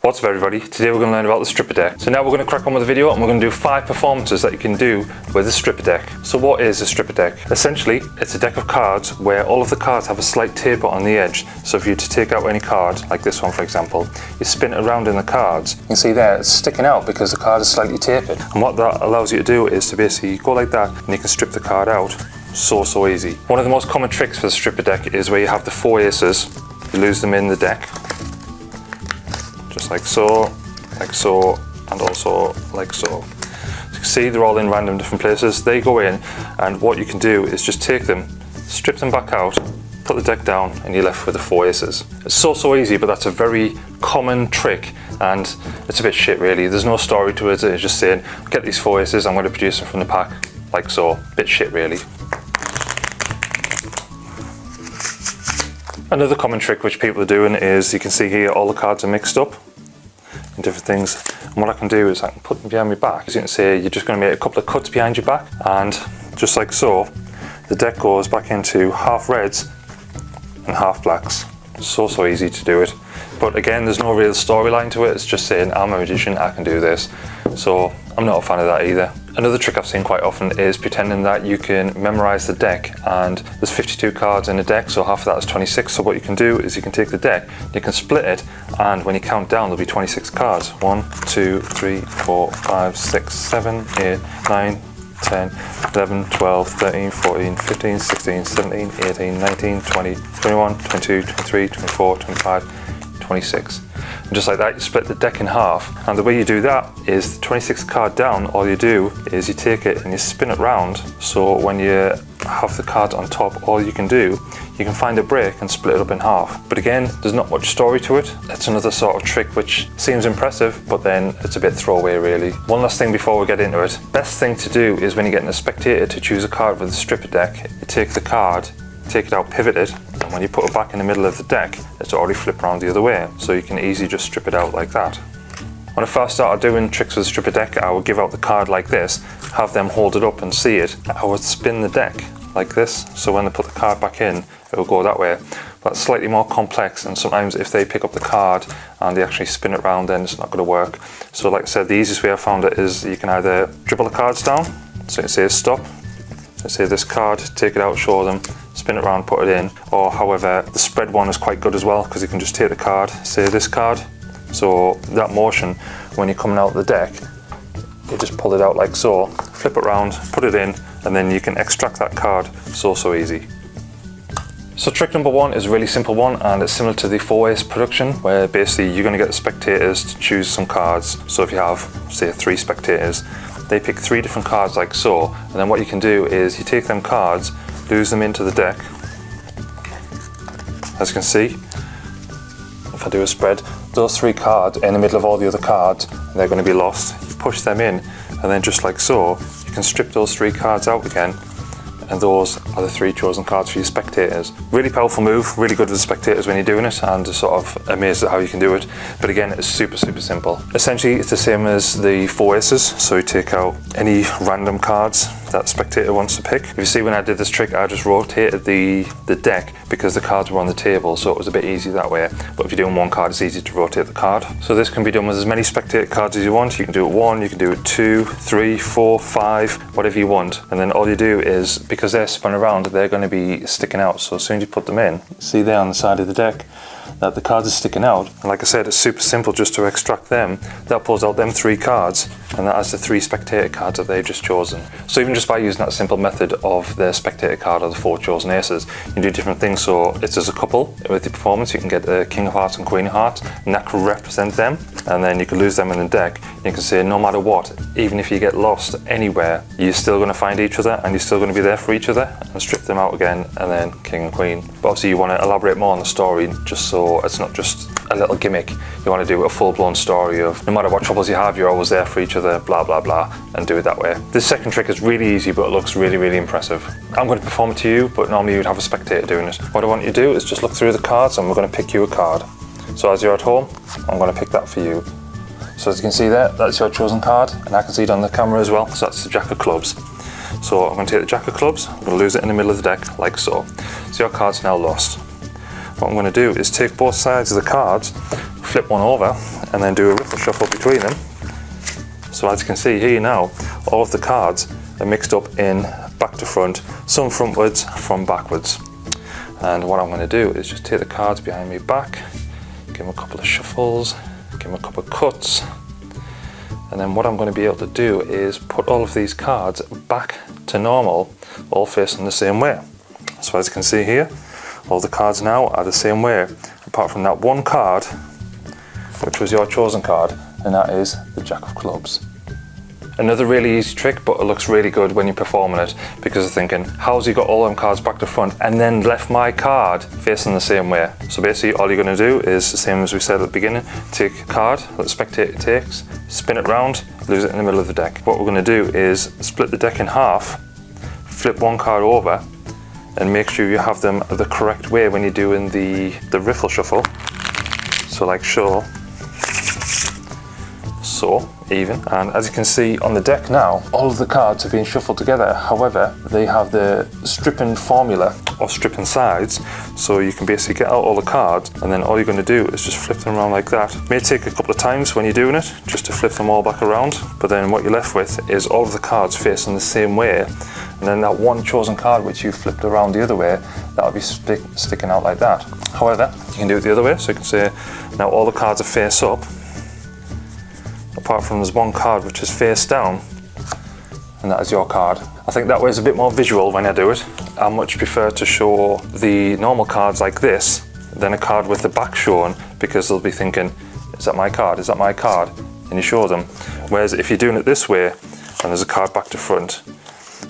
What's up everybody, today we're going to learn about the stripper deck. So now we're going to crack on with the video and we're going to do 5 performances that you can do with the stripper deck. So what is a stripper deck? Essentially, it's a deck of cards where all of the cards have a slight taper on the edge. So if you were to take out any card, like this one for example, you spin it around in the cards, you can see there it's sticking out because the card is slightly tapered. And what that allows you to do is to basically go like that and you can strip the card out. So easy. One of the most common tricks for the stripper deck is where you have the 4 aces, you lose them in the deck. Just like so, and also like so. As you can see, they're all in random different places. They go in, and what you can do is just take them, strip them back out, put the deck down, and you're left with the 4 aces. It's so easy, but that's a very common trick, and it's a bit shit really. There's no story to it. It's just saying, get these 4 aces, I'm going to produce them from the pack, like so. Bit shit really. Another common trick which people are doing is, you can see here all the cards are mixed up in different things, and what I can do is I can put them behind my back. As you can see, you're just going to make a couple of cuts behind your back, and just like so, the deck goes back into half reds and half blacks. So easy to do it, but again there's no real storyline to it. It's just saying I'm a magician, I can do this. So I'm not a fan of that either. Another trick I've seen quite often is pretending that you can memorize the deck, and there's 52 cards in a deck, so half of that is 26. So what you can do is you can take the deck, you can split it, and when you count down there'll be 26 cards. 1, 2, 3, 4, 5, 6, 7, 8, 9, 10, 11, 12, 13, 14, 15, 16, 17, 18, 19, 20, 21, 22, 23, 24, 25, 26. And just like that, you split the deck in half. And the way you do that is the 26th card down, all you do is you take it and you spin it round. So when you have the cards on top, all you can do, you can find a break and split it up in half. But again, there's not much story to it. It's another sort of trick which seems impressive, but then it's a bit throwaway really. One last thing before we get into it. Best thing to do is when you're getting a spectator to choose a card with a stripper deck, you take the card, take it out, pivot it, and when you put it back in the middle of the deck, it's already flipped around the other way, so you can easily just strip it out like that. When I first started doing tricks with a stripper deck, I would give out the card like this, have them hold it up and see it. I would spin the deck like this, so when they put the card back in, it will go that way. But it's slightly more complex, and sometimes if they pick up the card and they actually spin it around, then it's not going to work. So like I said, the easiest way I found it is you can either dribble the cards down, so it says stop, let's say this card, take it out, show them, spin it around, put it in. Or however, the spread one is quite good as well, because you can just take the card, say this card, so that motion when you're coming out the deck, you just pull it out like so, flip it around, put it in, and then you can extract that card so easy. So trick number 1 is a really simple one, and it's similar to the 4-ace production, where basically you're going to get the spectators to choose some cards. So if you have, say, 3 spectators, they pick 3 different cards like so, and then what you can do is you take them cards, lose them into the deck. As you can see, if I do a spread, those 3 cards in the middle of all the other cards, they're going to be lost. You push them in, and then just like so, you can strip those 3 cards out again, and those are the 3 chosen cards for your spectators. Really powerful move, really good with the spectators when you're doing it, and just sort of amazed at how you can do it. But again, it's super simple. Essentially, it's the same as the 4 aces, so you take out any random cards that the spectator wants to pick. If you see when I did this trick, I just rotated the deck because the cards were on the table, so it was a bit easy that way. But if you're doing one card, it's easy to rotate the card. So this can be done with as many spectator cards as you want. You can do it 1, you can do it 2, 3, 4, 5, whatever you want. And then all you do is, because they're spun around, they're going to be sticking out. So as soon as you put them in, see there on the side of the deck that the cards are sticking out. And like I said, it's super simple just to extract them. That pulls out them 3 cards, and that has the 3 spectator cards that they've just chosen. So even just by using that simple method of the spectator card or the 4 chosen aces, you can do different things. So it's as a couple with the performance, you can get the King of Hearts and Queen of Hearts, and that can represent them. And then you can lose them in the deck. You can say no matter what, even if you get lost anywhere, you're still going to find each other, and you're still going to be there for each other, and strip them out again, and then King and Queen. But obviously you want to elaborate more on the story, just so it's not just a little gimmick. You want to do a full-blown story of no matter what troubles you have, you're always there for each other, blah blah, and do it that way. This second trick is really easy, but it looks really impressive. I'm going to perform it to you, but normally you'd have a spectator doing it. What I want you to do is just look through the cards, and we're going to pick you a card. So as you're at home, I'm going to pick that for you. So as you can see there, that's your chosen card, and I can see it on the camera as well, so that's the Jack of Clubs. So I'm going to take the Jack of Clubs, I'm going to lose it in the middle of the deck, like so. So your card's now lost. What I'm going to do is take both sides of the cards, flip one over and then do a riffle shuffle between them. So as you can see here now, all of the cards are mixed up in back to front, some frontwards, from backwards. And what I'm going to do is just take the cards behind me back, give them a couple of shuffles, give them a couple of cuts, and then what I'm going to be able to do is put all of these cards back to normal, all facing the same way. So as you can see here, all the cards now are the same way, apart from that one card, which was your chosen card, and that is the Jack of Clubs. Another really easy trick, but it looks really good when you're performing it, because you're thinking, how's he got all them cards back to front and then left my card facing the same way? So basically all you're going to do is the same as we said at the beginning, take a card that the spectator takes, spin it round, lose it in the middle of the deck. What we're going to do is split the deck in half, flip one card over, and make sure you have them the correct way when you're doing the riffle shuffle. So like so, even. And as you can see on the deck now, all of the cards have been shuffled together. However, they have the stripping formula or stripping sides, so you can basically get out all the cards, and then all you're going to do is just flip them around like that. It may take a couple of times when you're doing it, just to flip them all back around, but then what you're left with is all of the cards facing the same way, and then that one chosen card which you flipped around the other way, that'll be sticking out like that. However, you can do it the other way, so you can say, now all the cards are face up, apart from there's one card which is face down, and that is your card. I think that way is a bit more visual when I do it. I much prefer to show the normal cards like this than a card with the back shown, because they'll be thinking, is that my card, is that my card? And you show them. Whereas if you're doing it this way and there's a card back to front,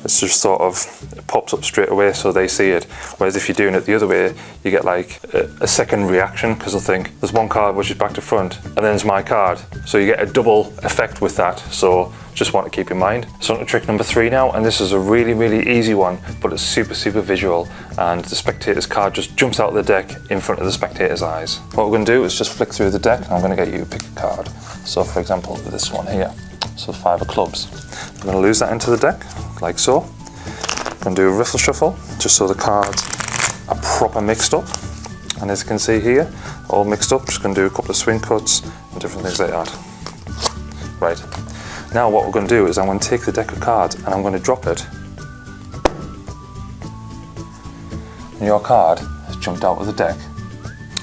it's just sort of, it pops up straight away so they see it. Whereas if you're doing it the other way, you get like a second reaction, because they'll think there's one card which is back to front and then there's my card. So you get a double effect with that. So just want to keep in mind. So on to trick number 3 now, and this is a really, really easy one, but it's super, super visual, and the spectator's card just jumps out of the deck in front of the spectator's eyes. What we're going to do is just flick through the deck, and I'm going to get you to pick a card. So for example, this one here, so 5 of clubs. I'm going to lose that into the deck, like so. I'm going to do a riffle shuffle, just so the cards are proper mixed up. And as you can see here, all mixed up, just going to do a couple of swing cuts and different things like that. Right. Now what we're going to do is I'm going to take the deck of cards and I'm going to drop it. And your card has jumped out of the deck.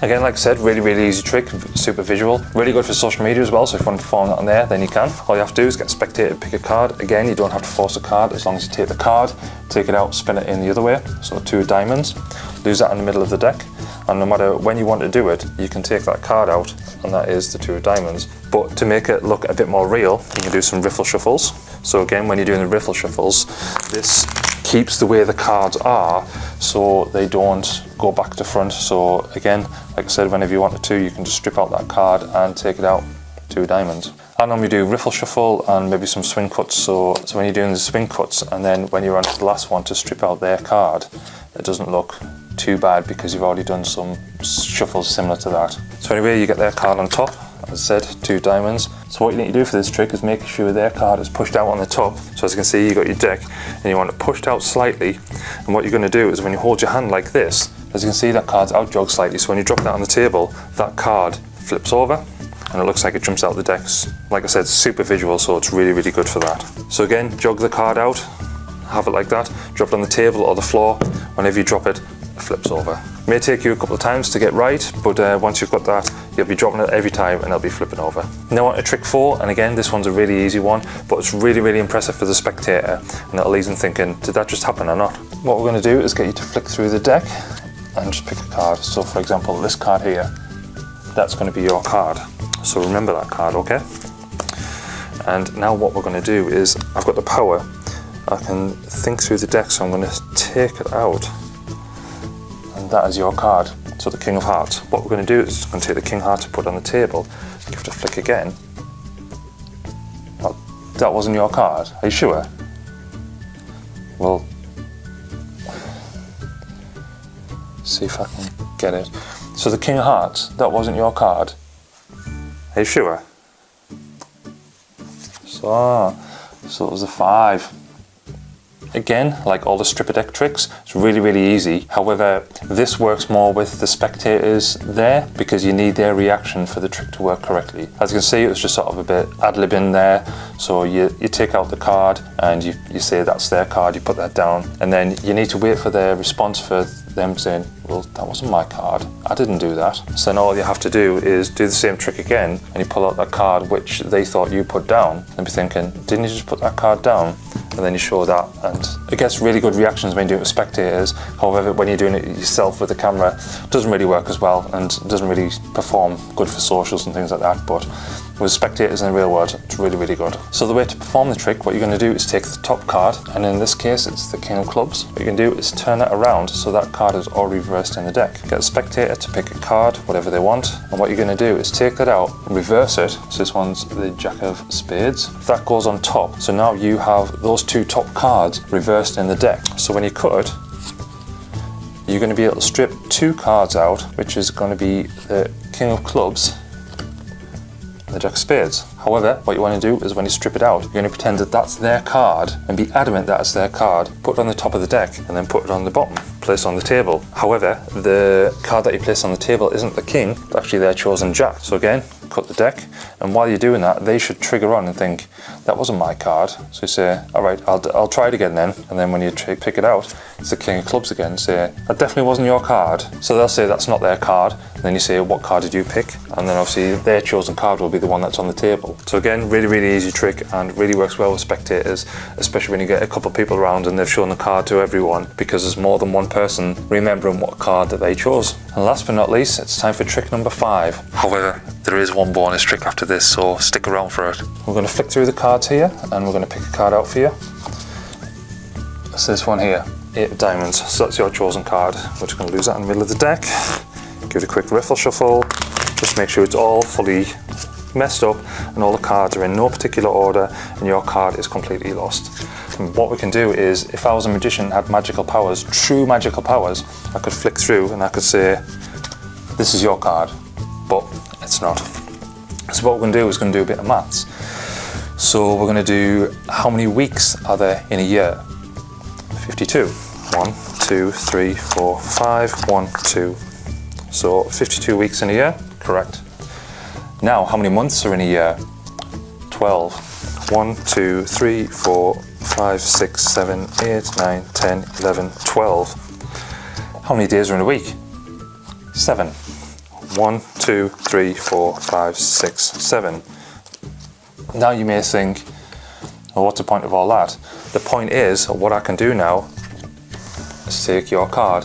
Again, like I said, really, really easy trick, super visual. Really good for social media as well, so if you want to perform that on there, then you can. All you have to do is get a spectator to pick a card. Again, you don't have to force a card, as long as you take the card, take it out, spin it in the other way, so 2 diamonds. Lose that in the middle of the deck, and no matter when you want to do it, you can take that card out, and that is the 2 diamonds. But to make it look a bit more real, you can do some riffle shuffles. So again, when you're doing the riffle shuffles, this keeps the way the cards are, so they don't go back to front. So again, like I said, whenever you wanted to, you can just strip out that card and take it out, 2 diamonds. I normally do riffle shuffle and maybe some swing cuts. So when you're doing the swing cuts, and then when you're on to the last one to strip out their card, it doesn't look too bad because you've already done some shuffles similar to that. So anyway, you get their card on top, as I said, 2 diamonds. So what you need to do for this trick is make sure their card is pushed out on the top. So as you can see, you got your deck and you want it pushed out slightly. And what you're going to do is when you hold your hand like this, as you can see, that card's out jogged slightly. So when you drop that on the table, that card flips over and it looks like it jumps out the decks. Like I said, super visual, so it's really, really good for that. So again, jog the card out, have it like that, drop it on the table or the floor. Whenever you drop it, it flips over. It may take you a couple of times to get right, but once you've got that, you'll be dropping it every time and it'll be flipping over. Now on to trick 4, and again, this one's a really easy one, but it's really, really impressive for the spectator, and it'll leave them thinking, did that just happen or not? What we're going to do is get you to flick through the deck and just pick a card. So for example, this card here, that's going to be your card. So remember that card, okay? And now what we're going to do is, I've got the power, I can think through the deck, so I'm going to take it out. And that is your card, so the King of Hearts. What we're going to do is going to take the King of Hearts and put it on the table, give it a flick again. Oh, that wasn't your card, are you sure? Well, see if I can get it. So the King of Hearts, that wasn't your card. Are you sure? So it was a 5. Again, like all the stripper deck tricks, it's really, really easy. However, this works more with the spectators there because you need their reaction for the trick to work correctly. As you can see, it was just sort of a bit ad-lib in there. So you take out the card and you say that's their card, you put that down, and then you need to wait for their response for them saying, well, that wasn't my card, I didn't do that. So then all you have to do is do the same trick again, and you pull out that card which they thought you put down, and be thinking, didn't you just put that card down? And then you show that, and it gets really good reactions when you do it with spectators. However, when you're doing it yourself with the camera, it doesn't really work as well, and doesn't really perform good for socials and things like that. But with spectators in the real world, it's really, really good. So the way to perform the trick, what you're going to do is take the top card, and in this case it's the King of Clubs. What you can do is turn it around so that card is already reversed in the deck. Get a spectator to pick a card, whatever they want, and what you're going to do is take that out, reverse it. So this one's the Jack of Spades. That goes on top, so now you have those two top cards reversed in the deck. So when you cut, you're going to be able to strip two cards out, which is going to be the King of Clubs and the Jack of Spades. However, what you want to do is when you strip it out, you're going to pretend that that's their card and be adamant that it's their card. Put it on the top of the deck and then put it on the bottom, place it on the table. However, the card that you place on the table isn't the king, it's actually their chosen jack. So again, cut the deck, and while you're doing that, they should trigger on and think, that wasn't my card. So you say, all right, I'll try it again then. And then when you pick it out, it's the King of Clubs again. Say, that definitely wasn't your card. So they'll say that's not their card. And then you say, what card did you pick? And then obviously their chosen card will be the one that's on the table. So again, really, really easy trick, and really works well with spectators, especially when you get a couple of people around and they've shown the card to everyone, because there's more than one person remembering what card that they chose. And last but not least, it's time for trick number 5. However, there is one bonus trick after this, so stick around for it. We're going to flick through the cards here, and we're going to pick a card out for you. So this one here, 8 of diamonds, so that's your chosen card. We're just going to lose that in the middle of the deck. Give it a quick riffle shuffle, just make sure it's all fully messed up and all the cards are in no particular order and your card is completely lost. And what we can do is, if I was a magician and had magical powers, true magical powers, I could flick through and I could say, this is your card, but it's not. So what we're going to do is going to do a bit of maths. So we're going to do, how many weeks are there in a year? 52. 1, 2, 3, 4, 5, 1, 2. So 52 weeks in a year, correct. Now, how many months are in a year? 12. 1, 2, 3, 4, 5, 6, 7, 8, 9, 10, 11, 12. How many days are in a week? 7. 1, 2, 3, 4, 5, 6, 7. Now you may think, well, what's the point of all that? The point is, what I can do now is take your card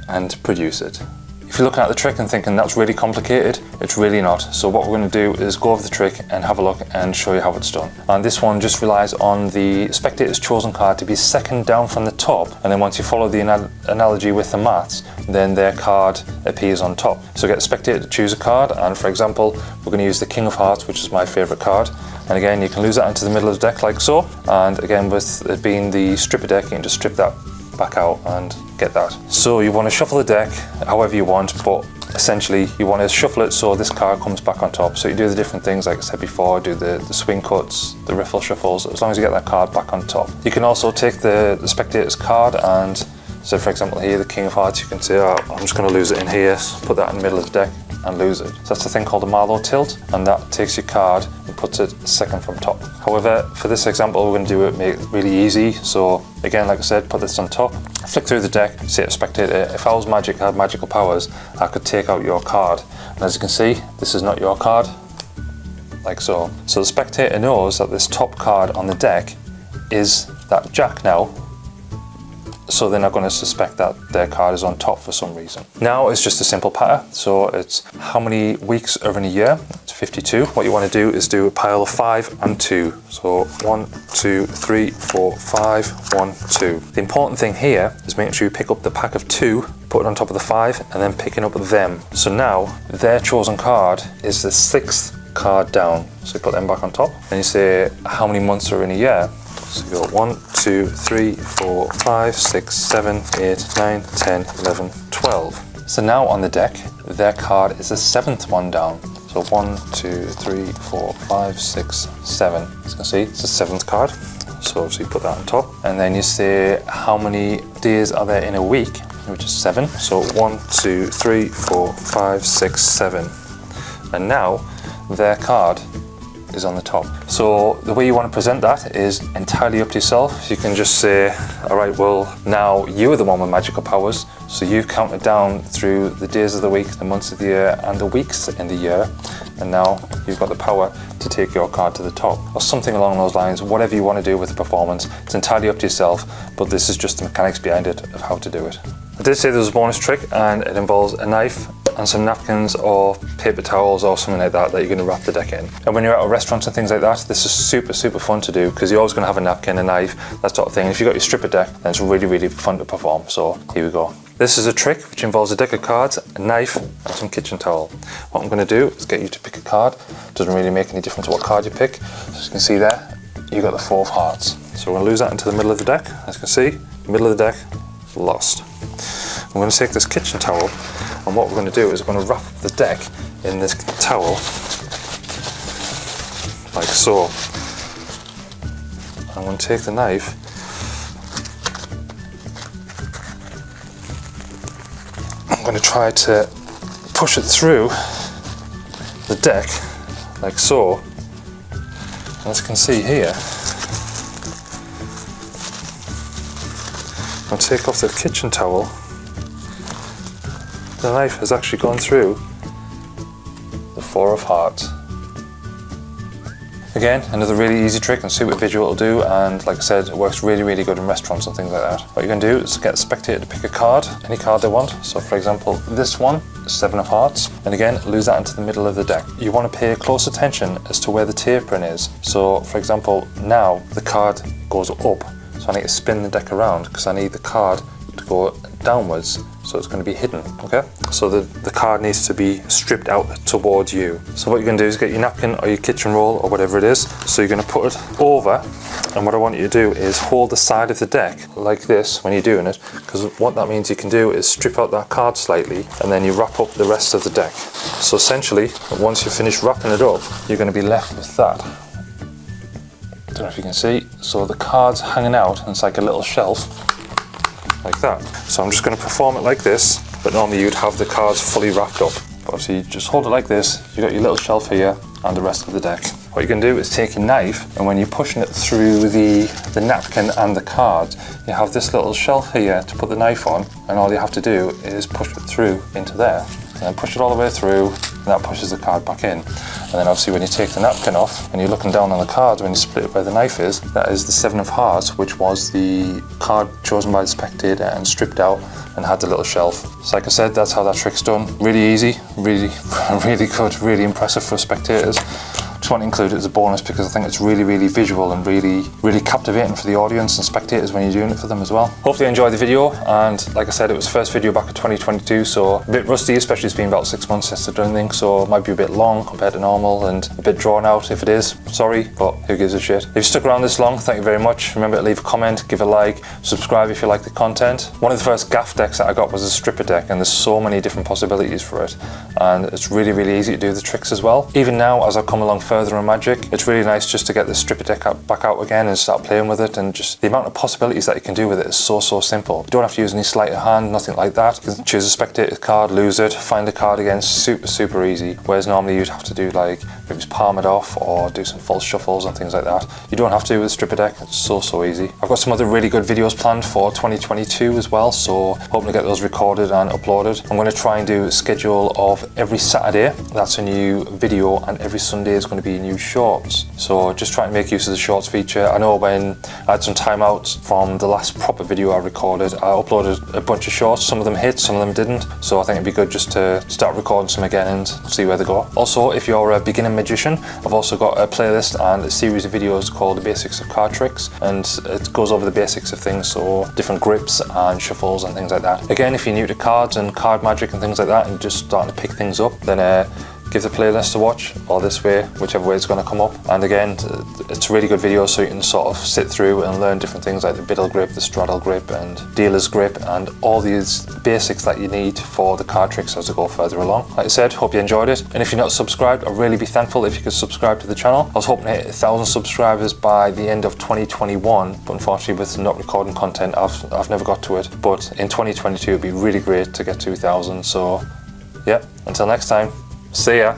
and produce it. If you're looking at the trick and thinking that's really complicated, it's really not. So what we're going to do is go over the trick and have a look and show you how it's done. And this one just relies on the spectator's chosen card to be second down from the top, and then once you follow the analogy with the maths, then their card appears on top. So get the spectator to choose a card, and for example, we're going to use the King of Hearts, which is my favourite card. And again, you can lose that into the middle of the deck like so. And again, with it being the stripper deck, you can just strip that back out and get that. So you want to shuffle the deck however you want, but essentially you want to shuffle it so this card comes back on top. So you do the different things like I said before, do the swing cuts, the riffle shuffles, as long as you get that card back on top. You can also take the spectator's card, and so for example here, the King of Hearts, you can say, oh, I'm just going to lose it in here, so put that in the middle of the deck and lose it. So that's the thing called a Marlowe tilt, and that takes your card and puts it second from top. However, for this example, we're going to do it, make it really easy. So again, like I said, put this on top, flick through the deck, say to spectator, if I was magic, I had magical powers, I could take out your card. And as you can see, this is not your card, like so. So the spectator knows that this top card on the deck is that jack now, so they're not going to suspect that their card is on top for some reason. Now it's just a simple pattern. So it's how many weeks are in a year? It's 52. What you want to do is do a pile of 5 and 2. So 1, 2, 3, 4, 5, 1, 2. The important thing here is making sure you pick up the pack of 2, put it on top of the 5, and then picking up them. So now their chosen card is the 6th card down. So you put them back on top. Then you say how many months are in a year? So you go 1, 2, 3, 4, 5, 6, 7, 8, 9, 10, 11, 12. So now on the deck, their card is the 7th one down. So 1, 2, 3, 4, 5, 6, 7. As you can see, it's the 7th card. So obviously put that on top. And then you say how many days are there in a week, which is 7. So 1, 2, 3, 4, 5, 6, 7. And now their card is on the top. So the way you want to present that is entirely up to yourself. You can just say, all right, well, now you are the one with magical powers. So you've counted down through the days of the week, the months of the year, and the weeks in the year. And now you've got the power to take your card to the top, or something along those lines. Whatever you want to do with the performance, it's entirely up to yourself, but this is just the mechanics behind it of how to do it. I did say there was a bonus trick, and it involves a knife and some napkins or paper towels or something like that you're going to wrap the deck in. And when you're at restaurants and things like that, this is super fun to do, because you're always going to have a napkin, a knife, that sort of thing. And if you've got your stripper deck, then it's really fun to perform. So here we go. This is a trick which involves a deck of cards, a knife, and some kitchen towel. What I'm going to do is get you to pick a card. It doesn't really make any difference what card you pick. As you can see there, you got the 4 of hearts. So we're going to lose that into the middle of the deck. As you can see, middle of the deck, lost. I'm going to take this kitchen towel, and what we're going to do is we're going to wrap the deck in this towel, like so. I'm going to take the knife I'm going to try to push it through the deck, like so. As you can see here, I'll take off the kitchen towel. The knife has actually gone through the 4 of hearts. Again, another really easy trick and super visual to do, and like I said, it works really good in restaurants and things like that. What you can do is get the spectator to pick a card, any card they want. So for example, this one is 7 of hearts, and again, lose that into the middle of the deck. You want to pay close attention as to where the tapering is. So for example, now the card goes up, so I need to spin the deck around because I need the card to go downwards, so it's going to be hidden, okay? So the card needs to be stripped out towards you. So what you're going to do is get your napkin or your kitchen roll or whatever it is, so you're going to put it over, and what I want you to do is hold the side of the deck like this when you're doing it, because what that means you can do is strip out that card slightly, and then you wrap up the rest of the deck. So essentially, once you finish wrapping it up, you're going to be left with that. I don't know if you can see, so the card's hanging out, and it's like a little shelf, like that. So I'm just going to perform it like this, but normally you'd have the cards fully wrapped up. But obviously you just hold it like this, you got your little shelf here and the rest of the deck. What you can do is take a knife, and when you're pushing it through the napkin and the cards, you have this little shelf here to put the knife on, and all you have to do is push it through into there, and then push it all the way through, and that pushes the card back in. And then obviously when you take the napkin off and you're looking down on the cards, when you split it where the knife is, that is the 7 of hearts, which was the card chosen by the spectator and stripped out and had the little shelf. So like I said, that's how that trick's done. Really easy, really good, really impressive for spectators. Just want to include it as a bonus because I think it's really visual and really captivating for the audience and spectators when you're doing it for them as well. Hopefully you enjoyed the video, and like I said, it was the first video back in 2022, so a bit rusty, especially it's been about 6 months since I've done things, so it might be a bit long compared to normal and a bit drawn out. If it is, sorry, but who gives a shit. If you stuck around this long, thank you very much. Remember to leave a comment, give a like, subscribe if you like the content. One of the first gaff decks that I got was a stripper deck, and there's so many different possibilities for it, and it's really easy to do the tricks as well. Even now, as I come along further in Magic, it's really nice just to get the stripper deck back out again and start playing with it, and just the amount of possibilities that you can do with it is so simple. You don't have to use any sleight of hand, nothing like that. You can choose a spectator card, lose it, find the card again, super easy. Whereas normally you'd have to do like maybe palm it off or do some false shuffles and things like that. You don't have to with the stripper deck, it's so easy. I've got some other really good videos planned for 2022 as well, so hoping to get those recorded and uploaded. I'm going to try and do a schedule of every Saturday, that's a new video, and every Sunday is going to be a new shorts. So just trying to make use of the shorts feature. I know when I had some time out from the last proper video I recorded, I uploaded a bunch of shorts. Some of them hit, some of them didn't. So I think it'd be good just to start recording some again and see where they go. Also, if you're a beginner magician, I've also got a playlist and a series of videos called The Basics of Card Tricks, and it goes over the basics of things, so different grips and shuffles and things like that. Again, if you're new to cards and card magic and things like that and just starting to pick things up, then give the playlist a watch, or this way, whichever way it's going to come up. And again, it's a really good video, so you can sort of sit through and learn different things like the biddle grip, the straddle grip, and dealer's grip, and all these basics that you need for the card tricks as we go further along. Like I said, hope you enjoyed it, and if you're not subscribed, I'd really be thankful if you could subscribe to the channel. I was hoping to hit 1,000 subscribers by the end of 2021, but unfortunately with not recording content, I've never got to it. But in 2022, it'd be really great to get to 1,000. So yeah, until next time, see ya.